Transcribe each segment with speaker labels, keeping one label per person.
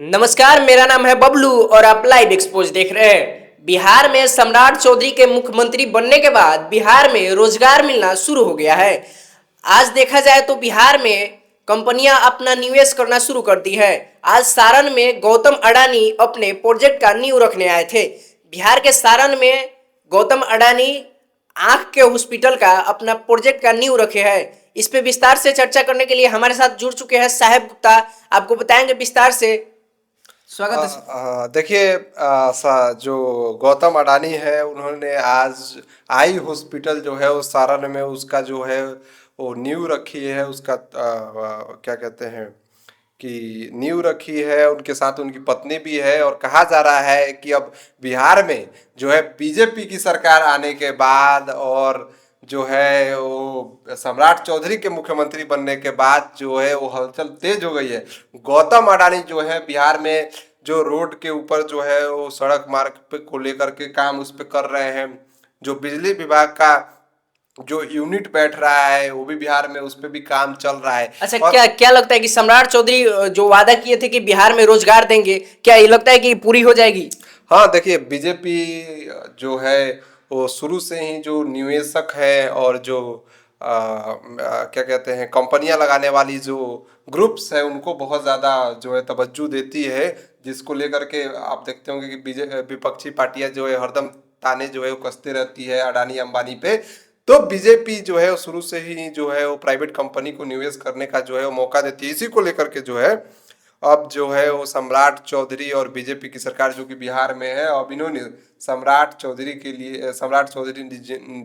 Speaker 1: नमस्कार, मेरा नाम है बबलू और आप लाइव एक्सपोज देख रहे हैं। बिहार में सम्राट चौधरी के मुख्यमंत्री बनने के बाद बिहार में रोजगार मिलना शुरू हो गया है। आज देखा जाए तो बिहार में कंपनियां अपना निवेश करना शुरू कर दी है। आज सारण में गौतम अडानी अपने प्रोजेक्ट का नींव रखने आए थे। बिहार के सारण में गौतम अडानी आंख के हॉस्पिटल का अपना प्रोजेक्ट का नींव रखे हैं। इस पे विस्तार से चर्चा करने के लिए हमारे साथ जुड़ चुके हैं साहेब गुप्ता। आपको बताएंगे विस्तार से। स्वागत है सर।
Speaker 2: देखिए, जो गौतम अडानी है उन्होंने आज आई हॉस्पिटल जो है वो सारण में उसका जो है वो नींव रखी है। उसका क्या कहते हैं कि नींव रखी है, उनके साथ उनकी पत्नी भी है। और कहा जा रहा है कि अब बिहार में जो है बीजेपी की सरकार आने के बाद और जो है वो सम्राट चौधरी के मुख्यमंत्री बनने के बाद जो है वो हलचल तेज हो गई है। गौतम अडानी जो है बिहार में जो रोड के ऊपर जो है वो सड़क मार्ग पे को लेकर के काम उस पे कर रहे हैं। जो बिजली विभाग का जो यूनिट बैठ रहा है वो भी बिहार में उस पे भी काम चल रहा है।
Speaker 1: अच्छा,
Speaker 2: और
Speaker 1: क्या क्या लगता है कि सम्राट चौधरी जो वादा किए थे कि बिहार में रोजगार देंगे, क्या ये लगता है कि पूरी हो जाएगी?
Speaker 2: हाँ, देखिए, बीजेपी जो है वो शुरू से ही जो निवेशक है और जो क्या कहते हैं कंपनियां लगाने वाली जो ग्रुप्स है उनको बहुत ज़्यादा जो है तवज्जो देती है। जिसको लेकर के आप देखते होंगे कि विपक्षी पार्टियां जो है हरदम ताने जो है वो कसते रहती है अडानी अंबानी पे। तो बीजेपी जो है वो शुरू से ही जो है वो प्राइवेट कंपनी को निवेश करने का जो है वो मौका देती है। इसी को लेकर के जो है अब जो है वो सम्राट चौधरी और बीजेपी की सरकार जो कि बिहार में है, अब इन्होंने सम्राट चौधरी के लिए सम्राट चौधरी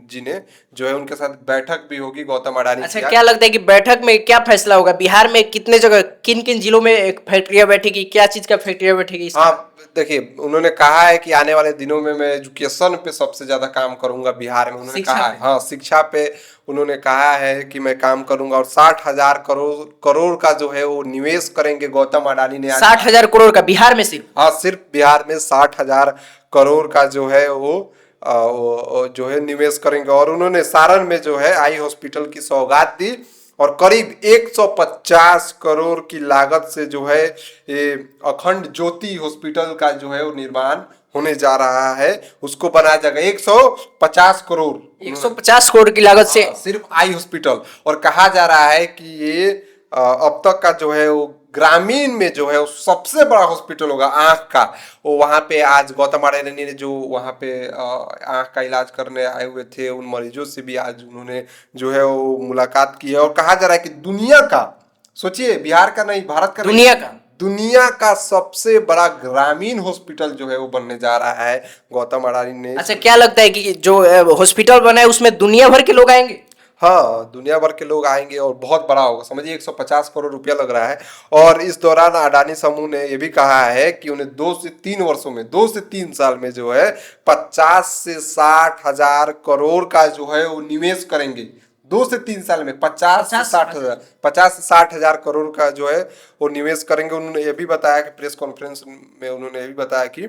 Speaker 2: जी ने जो है उनके साथ बैठक भी होगी गौतम अडानी
Speaker 1: अच्छा,
Speaker 2: की
Speaker 1: क्या
Speaker 2: आज।
Speaker 1: लगता है कि बैठक में क्या फैसला होगा? बिहार में कितने जगह, किन किन जिलों में एक फैक्ट्रियां बैठेगी, क्या चीज का फैक्ट्रियां बैठेगी इसका?
Speaker 2: हाँ, देखिए, उन्होंने कहा है कि आने वाले दिनों में मैं एजुकेशन पे सबसे ज्यादा काम करूंगा बिहार में। उन्होंने
Speaker 1: शिक्षा
Speaker 2: कहा है,
Speaker 1: पे।
Speaker 2: हाँ, शिक्षा पे उन्होंने कहा है कि मैं काम करूंगा। और 60,000 करोड़ का जो है वो निवेश करेंगे गौतम अडानी ने आज।
Speaker 1: 60,000 करोड़ का बिहार में सिर्फ?
Speaker 2: हाँ, सिर्फ बिहार में 60,000 करोड़ का जो है वो जो है निवेश करेंगे। और उन्होंने सारण में जो है आई हॉस्पिटल की सौगात दी। और करीब 150 करोड़ की लागत से जो है ये अखंड ज्योति हॉस्पिटल का जो है वो निर्माण होने जा रहा है। उसको बनाया जाएगा 150 करोड़।
Speaker 1: 150 करोड़ की लागत से?
Speaker 2: हाँ, सिर्फ आई हॉस्पिटल। और कहा जा रहा है कि ये अब तक का जो है वो ग्रामीण में जो है वो सबसे बड़ा हॉस्पिटल होगा आंख का। वो वहाँ पे आज गौतम अडानी ने जो वहाँ पे आंख का इलाज करने आए हुए थे उन मरीजों से भी आज उन्होंने जो है वो मुलाकात की है। और कहा जा रहा है कि दुनिया का, सोचिए, बिहार का नहीं, भारत का नहीं,
Speaker 1: दुनिया का?
Speaker 2: दुनिया का सबसे बड़ा ग्रामीण हॉस्पिटल जो है वो बनने जा रहा है गौतम अडानी ने।
Speaker 1: अच्छा, क्या लगता है कि जो हॉस्पिटल बना है उसमें दुनिया भर के लोग आएंगे?
Speaker 2: हाँ, दुनिया भर के लोग आएंगे और बहुत बड़ा होगा। समझिए 150 करोड़ रुपया लग रहा है। और इस दौरान अडानी समूह ने यह भी कहा है कि उन्हें 2 से 3 वर्षों में, 2 से 3 साल में जो है 50 से 60 हजार करोड़ का जो है वो निवेश करेंगे। 2 से 3 साल में 50 से 60 हजार करोड़ का जो है वो निवेश करेंगे। उन्होंने ये भी बताया कि प्रेस कॉन्फ्रेंस में उन्होंने ये भी बताया कि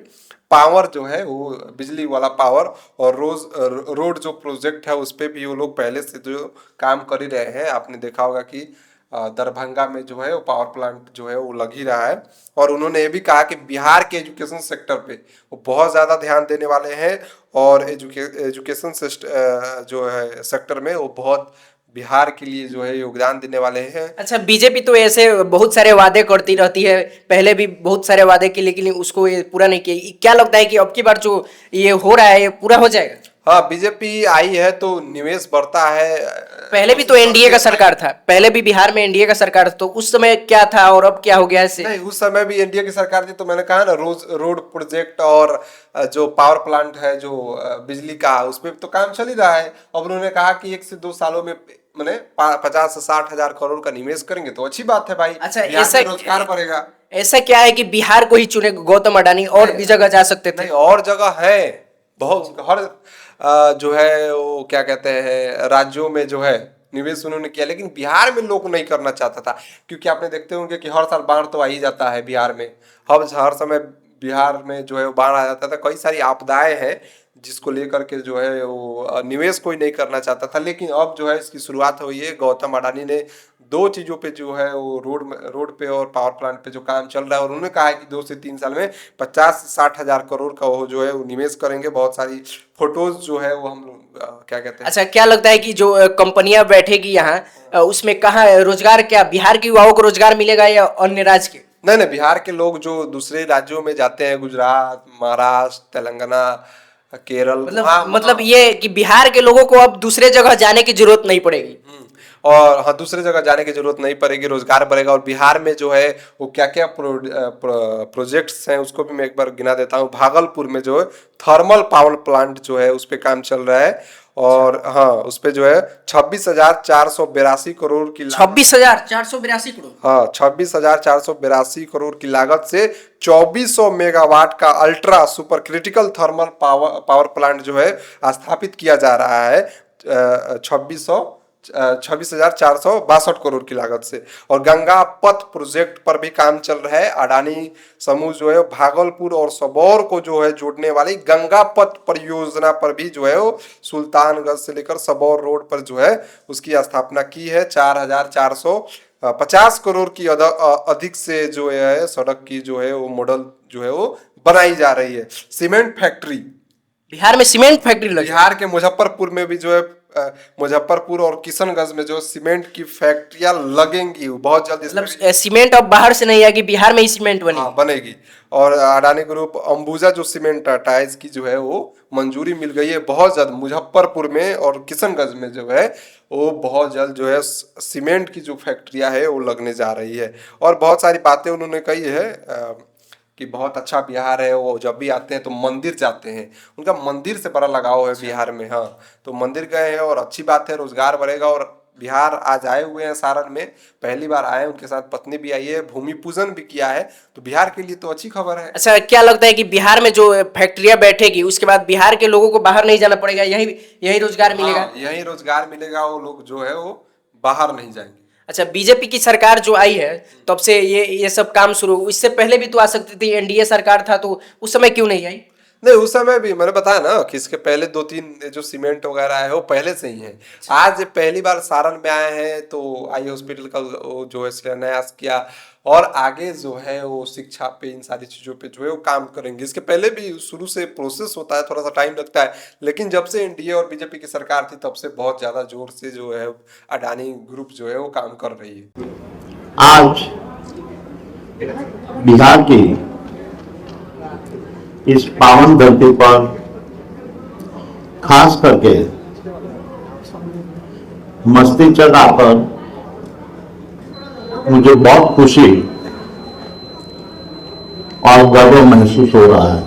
Speaker 2: पावर जो है वो बिजली वाला पावर और रोड जो प्रोजेक्ट है उस पे भी वो लोग पहले से जो काम कर ही रहे हैं। आपने देखा होगा कि दरभंगा में जो है वो पावर प्लांट जो है वो लग ही रहा है। और उन्होंने ये भी कहा कि बिहार के एजुकेशन सेक्टर पे वो बहुत ज़्यादा ध्यान देने वाले हैं। और एजुकेशन जो है सेक्टर में वो बहुत बिहार के लिए जो है योगदान देने वाले हैं।
Speaker 1: अच्छा, बीजेपी तो ऐसे बहुत सारे वादे करती रहती है, पहले भी बहुत सारे वादे किए लेकिन उसको ये पूरा नहीं किया। क्या लगता है कि अब की बार जो ये हो रहा है ये पूरा हो जाएगा?
Speaker 2: हाँ, बीजेपी आई है तो निवेश बढ़ता है।
Speaker 1: पहले भी तो एनडीए का सरकार था, पहले भी बिहार में एनडीए का सरकार था, तो उस समय क्या था और अब क्या हो गया इससे?
Speaker 2: नहीं, उस समय भी एनडीए की सरकार थी तो मैंने कहा ना, रोड प्रोजेक्ट और जो पावर प्लांट है जो बिजली का, उस पर तो काम चल ही रहा है। अब उन्होंने कहा कि 1 से 2 सालों में मैंने 50 से 60 हजार करोड़ का निवेश करेंगे तो अच्छी बात है भाई।
Speaker 1: अच्छा,
Speaker 2: बिहार
Speaker 1: ऐसा
Speaker 2: में रोजगार बढ़ेगा।
Speaker 1: ऐसा क्या है कि बिहार को ही चुने गौतम अडानी, और भी जगह जा सकते थे?
Speaker 2: नहीं, और जगह है बहुत। हर जो है वो क्या कहते हैं राज्यों में जो है निवेश उन्होंने किया, लेकिन बिहार में लोग नहीं करना चाहता था। क्योंकि आपने देखते होंगे कि हर साल बाढ़ तो आ ही जाता है बिहार में। हर समय बिहार में जो है वो बाढ़ आ जाता था, कई सारी आपदाएं हैं जिसको लेकर के जो है वो निवेश कोई नहीं करना चाहता था। लेकिन अब जो है इसकी शुरुआत हुई है। गौतम अडानी ने दो चीज़ों पे जो है वो रोड पे और पावर प्लांट पे जो काम चल रहा है, और उन्होंने कहा है कि 2 से 3 साल में 50 से 60 हजार करोड़ का वो जो है वो निवेश करेंगे। बहुत सारी फोटोज जो है वो हम लोग क्या कहते हैं।
Speaker 1: अच्छा, क्या लगता है कि जो कंपनियां बैठेगी यहाँ, उसमें कहाँ रोजगार, क्या बिहार के युवाओं को रोजगार मिलेगा या अन्य राज्य के?
Speaker 2: नहीं नहीं, बिहार के लोग जो दूसरे राज्यों में जाते हैं, गुजरात, महाराष्ट्र, तेलंगाना, केरल,
Speaker 1: मतलब ये कि बिहार के लोगों को अब दूसरे जगह जाने की जरूरत नहीं पड़ेगी।
Speaker 2: और हाँ, दूसरे जगह जाने की जरूरत नहीं पड़ेगी, रोजगार बढ़ेगा। और बिहार में जो है वो क्या क्या प्रोजेक्ट्स हैं उसको भी मैं एक बार गिना देता हूँ। भागलपुर में जो है थर्मल पावर प्लांट जो है उस पे काम चल रहा है, और हाँ उस पे जो है 26,482 करोड़ की
Speaker 1: 26,482 करोड़।
Speaker 2: हाँ 26,482 करोड़ की लागत से 2400 मेगावाट का ultra super critical thermal power plant जो है स्थापित किया जा रहा है 26,462 करोड़ की लागत से। और गंगा पथ प्रोजेक्ट पर भी काम चल रहा है। अडानी समूह जो है भागलपुर और सबौर को जो है जोड़ने वाली गंगा पथ परियोजना पर भी जो है वो सुल्तानगंज से लेकर सबौर रोड पर जो है उसकी स्थापना की है। 4,450 करोड़ की अधिक से जो है सड़क की जो है वो मॉडल जो है वो बनाई जा रही है। सीमेंट फैक्ट्री,
Speaker 1: बिहार में सीमेंट फैक्ट्री लगी।
Speaker 2: बिहार के मुजफ्फरपुर में भी जो है मुजफ्फरपुर और किशनगंज में जो सीमेंट की फैक्ट्रियां लगेंगी बहुत जल्द।
Speaker 1: मतलब सीमेंट अब बाहर से नहीं आएगी, बिहार में ही सीमेंट बनेगी।
Speaker 2: हाँ, बनेगी। और अडानी ग्रुप अंबुजा जो सीमेंट टाइल्स की जो है वो मंजूरी मिल गई है बहुत जल्द। मुजफ्फरपुर में और किशनगंज में जो है वो बहुत जल्द जो है सीमेंट की जो फैक्ट्रियां है वो लगने जा रही है। और बहुत सारी बातें उन्होंने कही है कि बहुत अच्छा बिहार है। वो जब भी आते हैं तो मंदिर जाते हैं, उनका मंदिर से बड़ा लगाव है बिहार में। हाँ, तो मंदिर गए हैं और अच्छी बात है, रोजगार बढ़ेगा। और बिहार आज आए हुए हैं सारण में, पहली बार आए, उनके साथ पत्नी भी आई है, भूमि पूजन भी किया है, तो बिहार के लिए तो अच्छी खबर है।
Speaker 1: अच्छा, क्या लगता है कि बिहार में जो फैक्ट्रियां बैठेगी उसके बाद बिहार के लोगों को बाहर नहीं जाना पड़ेगा, यही रोजगार मिलेगा?
Speaker 2: हाँ, यही रोजगार मिलेगा, वो लोग जो है वो बाहर नहीं जाएंगे।
Speaker 1: अच्छा, बीजेपी की सरकार जो आई है तब से ये सब काम शुरू, इससे पहले भी तो आ सकती थी, एनडीए सरकार था तो उस समय क्यों नहीं आई?
Speaker 2: नहीं, उस समय भी मैंने बताया ना कि इसके पहले 2-3 जो सीमेंट वगैरह है वो पहले से ही है। आज पहली बार सारण में आए हैं तो आई हॉस्पिटल का वो जो है शिलान्यास किया, और आगे जो है वो शिक्षा पे, इन सारी चीज़ों पे जो है वो काम करेंगे। इसके पहले भी शुरू से प्रोसेस होता है, थोड़ा सा टाइम लगता है, लेकिन जब से एनडीए और बीजेपी की सरकार थी तब से बहुत ज़्यादा जोर से जो है अडानी ग्रुप जो है वो काम कर रही है।
Speaker 3: आज बिहार की इस पावन धरती पर खास करके मस्तिष्क आकर मुझे बहुत खुशी और गर्व महसूस हो रहा है।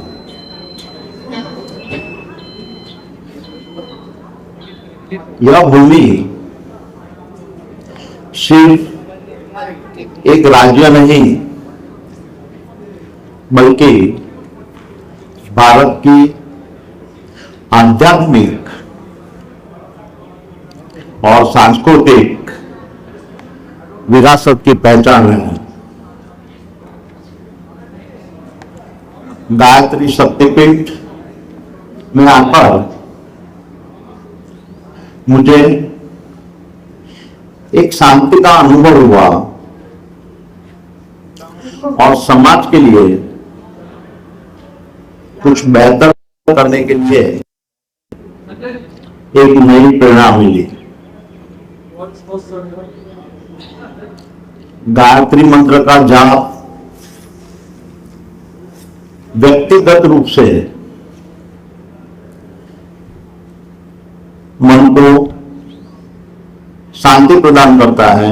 Speaker 3: यह भूमि सिर्फ एक राज्य नहीं बल्कि भारत की आध्यात्मिक और सांस्कृतिक विरासत की पहचान है। गायत्री शक्तिपीठ में आकर मुझे एक शांति का अनुभव हुआ और समाज के लिए कुछ बेहतर करने के लिए एक नई प्रेरणा मिली। गायत्री मंत्र का जाप व्यक्तिगत रूप से मन को शांति प्रदान करता है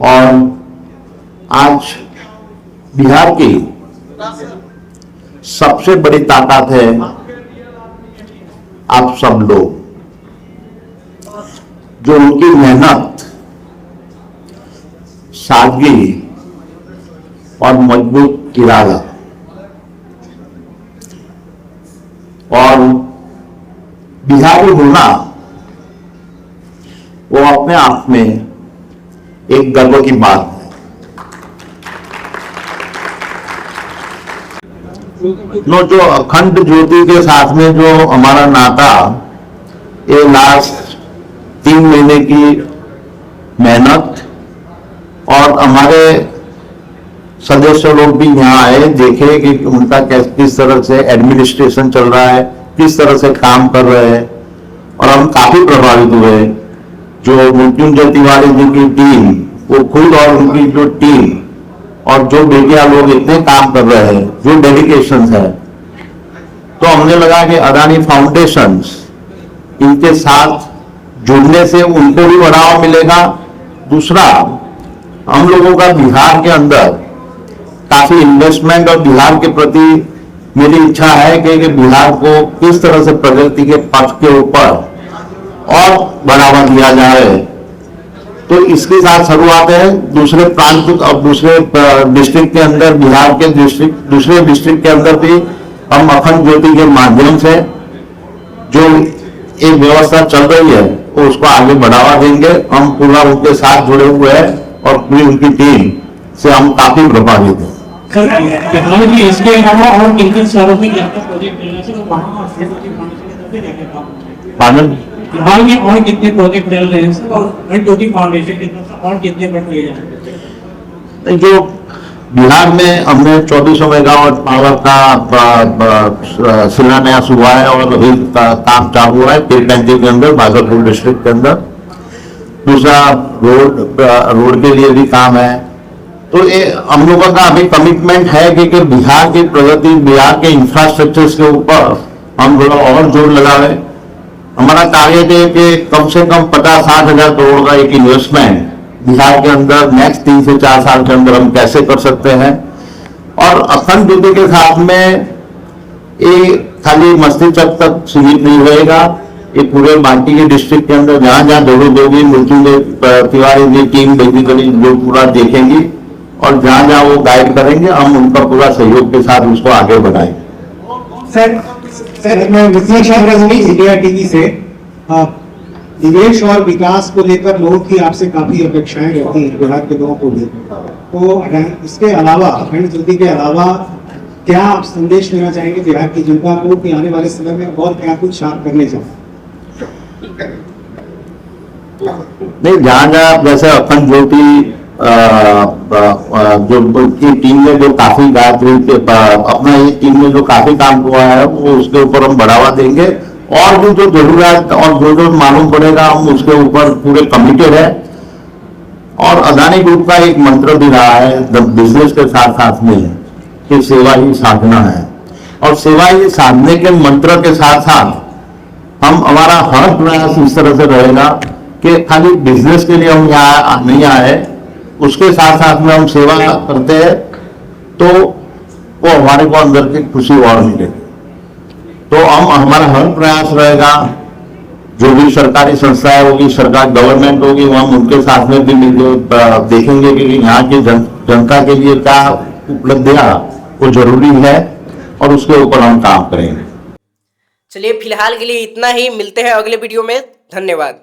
Speaker 3: और आज बिहार की सबसे बड़ी ताकत है आप सब लोग, जो उनकी मेहनत, सादगी और मजबूत इरादा और बिहारी होना वो अपने आप में एक गर्व की बात है। जो अखंड ज्योति के साथ में जो हमारा नाता ये लास्ट 3 महीने की मेहनत और हमारे सदस्य लोग भी यहाँ आए, देखे कि उनका किस तरह से एडमिनिस्ट्रेशन चल रहा है, किस तरह से काम कर रहे हैं, और हम काफी प्रभावित हुए। जो मृत्युंजय तिवारी जी की टीम, वो खुद और उनकी जो टीम और जो बेटियां लोग इतने काम कर रहे हैं, जो डेडिकेशन है, तो हमने लगा कि अदानी फाउंडेशन इनके साथ जुड़ने से उनको भी बढ़ावा मिलेगा। दूसरा, हम लोगों का बिहार के अंदर काफी इन्वेस्टमेंट और बिहार के प्रति मेरी इच्छा है कि बिहार को किस तरह से प्रगति के पथ के ऊपर और बढ़ावा दिया जाए। तो इसके साथ शुरुआत है। दूसरे प्रांत और दूसरे डिस्ट्रिक्ट के अंदर, बिहार के दूसरे डिस्ट्रिक्ट के अंदर भी हम अखंड ज्योति के माध्यम से जो एक व्यवस्था चल रही है उसको आगे बढ़ावा देंगे। हम पूरा उनके साथ जुड़े हुए हैं और पूरी उनकी टीम से हम काफी प्रभावित हैं।
Speaker 4: टेक्नोलॉजी इसके अलावा और किन शहरों में प्रोजेक्ट मिलने से
Speaker 3: पालन
Speaker 4: बिहार में और कितने प्रोजेक्ट मिल रहे हैं और ज्योति फाउंडेशन की तरफ से और कितने बढ़ लिए जाएंगे?
Speaker 3: जो बिहार में हमने 2400 मेगावाट पावर का शिलान्यास हुआ है और अभी काम चालू है पीरगंज के अंदर, भागलपुर डिस्ट्रिक्ट के अंदर। दूसरा रोड के लिए भी काम है। तो ये हम लोगों का अभी कमिटमेंट है कि बिहार की प्रगति, बिहार के इंफ्रास्ट्रक्चर के ऊपर हम थोड़ा और जोर लगावे। हमारा टारगेट है कि कम से कम 50-60 हजार करोड़ का एक इन्वेस्टमेंट बिहार के अंदर नेक्स्ट 3 से 4 साल के अंदर हम कैसे कर सकते हैं। और अखंड ज्योति के साथ में ये खाली मस्तिष्क तक सीमित नहीं रहेगा, ये पूरे बाकी के डिस्ट्रिक्ट के अंदर जहां जहां जरूरत होगी मृत्युंजय तिवारी जी टीम बेसिकली जो पूरा देखेंगी और जहां जहां वो गाइड करेंगे, हम उनका पूरा सहयोग के साथ उसको आगे बढ़ाएंगे।
Speaker 5: सर मैं विश्लेष इंडिया टीवी से निवेश और विकास को लेकर लोगों की आपसे काफी अपेक्षाएं रहती हैं, बिहार के लोगों को भी। तो इसके अलावा अखंड ज्योति के अलावा क्या आप संदेश देना चाहेंगे बिहार की जनता को कि आने वाले समय में और क्या कुछ आप करने चाहिए?
Speaker 3: नहीं, जहां जहां जैसे अखंड ज्योति जो की टीम में जो काफी गायत्री अपना ये टीम में जो काफी काम हुआ है वो उसके ऊपर हम बढ़ावा देंगे और भी जो जरूरत और जो मालूम पड़ेगा हम उसके ऊपर पूरे कमिटेड है। और अदानी ग्रुप का एक मंत्र भी रहा है बिजनेस के साथ साथ में कि सेवा ही साधना है, और सेवा ही साधने के मंत्र के साथ साथ हम हमारा हर प्रयास इस तरह से रहेगा कि खाली बिजनेस के लिए हम यहाँ नहीं आए, उसके साथ साथ में हम सेवा करते हैं तो वो हमारे को अंदर की खुशी और मिलेगी। तो हमारा हर प्रयास रहेगा, जो भी सरकारी संस्थाएं होगी, सरकार गवर्नमेंट होगी, हम उनके साथ में भी देखेंगे कि यहाँ की जनता के लिए क्या उपलब्धियां वो जरूरी है और उसके ऊपर हम काम करेंगे।
Speaker 1: चलिए फिलहाल के लिए इतना ही, मिलते हैं अगले वीडियो में। धन्यवाद।